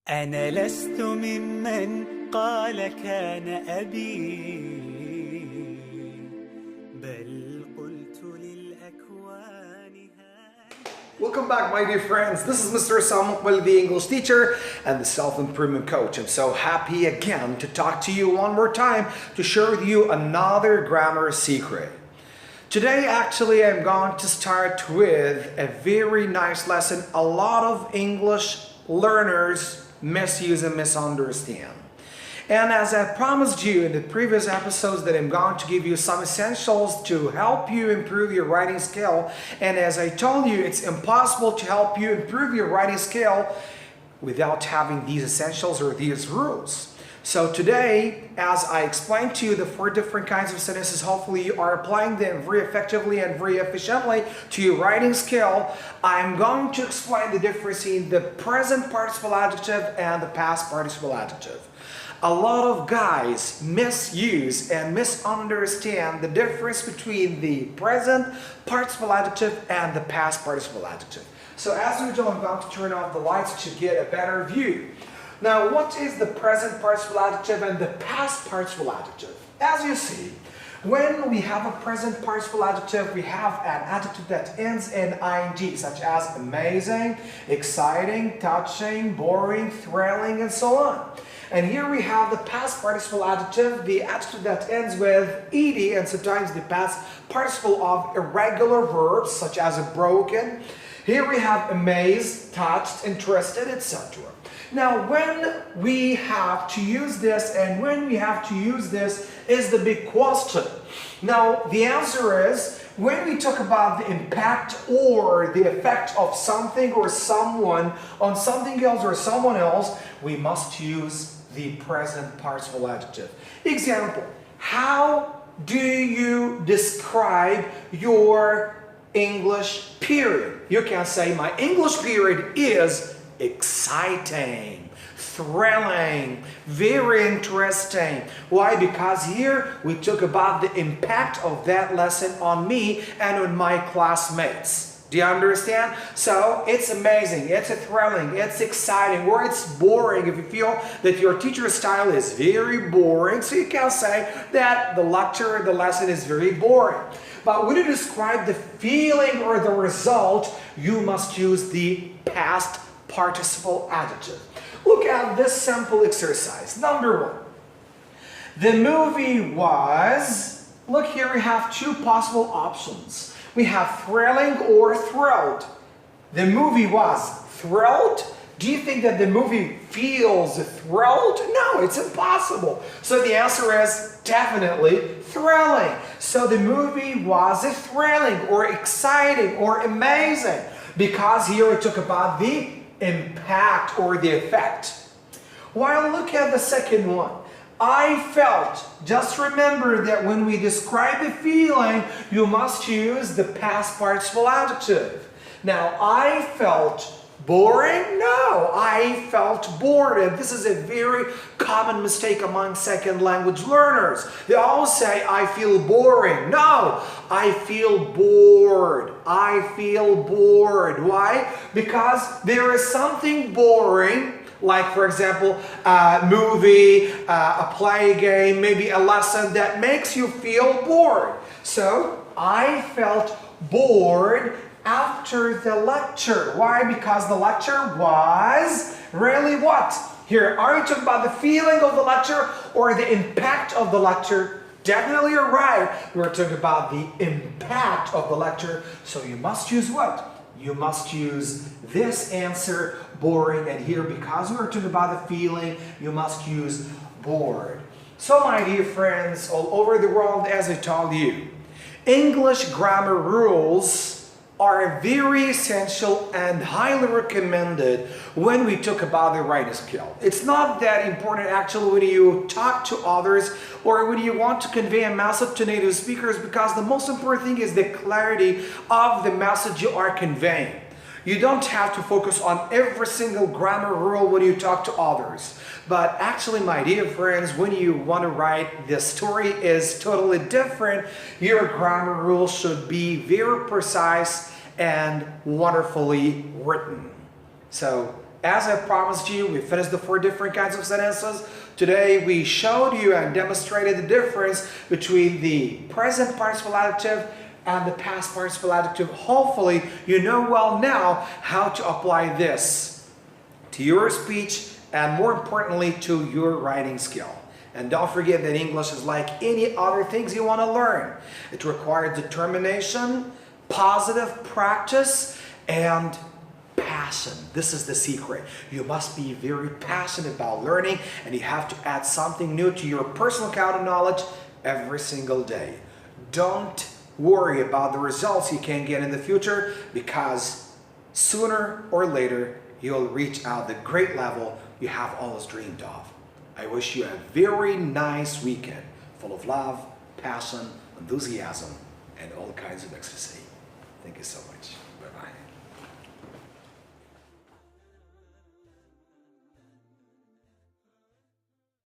أنا لست ممن قال كان أبي بل قلت للأكوان Welcome back, my dear friends. This is Mr. Samuel, the English teacher and the self-improvement coach. I'm so happy again to talk to you one more time to share with you another grammar secret. Today, actually, I'm going to start with a very nice lesson a lot of English learners misuse and misunderstand. And as I promised you in the previous episodes that I'm going to give you some essentials to help you improve your writing skill. And as I told you, it's impossible to help you improve your writing skill without having these essentials or these rules. So today, as I explained to you the 4 different kinds of sentences, hopefully you are applying them very effectively and very efficiently to your writing skill. I'm going to explain the difference in the present participle adjective and the past participle adjective. A lot of guys misuse and misunderstand the difference between the present participle adjective and the past participle adjective. So as usual, I'm going to turn off the lights to get a better view. Now, what is the present participle adjective and the past participle adjective? As you see, when we have a present participle adjective, we have an adjective that ends in ing, such as amazing, exciting, touching, boring, thrilling, and so on. And here we have the past participle adjective, the adjective that ends with ed, and sometimes the past participle of irregular verbs, such as broken. Here we have amazed, touched, interested, etc. Now, when we have to use this and when we have to use this is the big question. Now, the answer is when we talk about the impact or the effect of something or someone on something else or someone else, we must use the present participle adjective. Example, how do you describe your English period? You can say my English period is exciting, thrilling, very interesting. Why? Because here we talk about the impact of that lesson on me and on my classmates. Do you understand? So it's amazing, it's thrilling, it's exciting, or it's boring if you feel that your teacher's style is very boring. So you can say that the lecture, the lesson is very boring. But when you describe the feeling or the result, you must use the past participle adjective. Look at this simple exercise. Number 1. The movie was, look here, we have 2 possible options. We have thrilling or thrilled. The movie was thrilled. Do you think that the movie feels thrilled? No, it's impossible. So the answer is definitely thrilling. So the movie was thrilling or exciting or amazing because here we talk about the impact or the effect. While look at the second one. I felt. Just remember that when we describe a feeling, you must use the past participle adjective. Now, I felt boring? No, I felt bored. And this is a very common mistake among second language learners. They always say, I feel boring. No, I feel bored. I feel bored. Why? Because there is something boring, like, for example, a movie, a play game, maybe a lesson that makes you feel bored. So, I felt bored after the lecture. Why? Because the lecture was really what? Here, are you talking about the feeling of the lecture or the impact of the lecture? Definitely you're right. We're talking about the impact of the lecture. So you must use what? You must use this answer, boring, and here, because we're talking about the feeling, you must use bored. So my dear friends all over the world, as I told you, English grammar rules are very essential and highly recommended when we talk about the writing skill. It's not that important actually when you talk to others or when you want to convey a message to native speakers, because the most important thing is the clarity of the message you are conveying. You don't have to focus on every single grammar rule when you talk to others. But actually, my dear friends, when you want to write, the story is totally different. Your grammar rules should be very precise and wonderfully written. So as I promised you, we finished the 4 different kinds of sentences. Today we showed you and demonstrated the difference between the present participle adjective and the past participle adjective. Hopefully you know well now how to apply this to your speech and more importantly to your writing skill. And don't forget that English is like any other things you want to learn. It requires determination, positive practice, and passion. This is the secret. You must be very passionate about learning, and you have to add something new to your personal account of knowledge every single day. Don't worry about the results you can get in the future, because sooner or later you'll reach out the great level you have always dreamed of. I wish you a very nice weekend full of love, passion, enthusiasm, and all kinds of ecstasy. Thank you so much.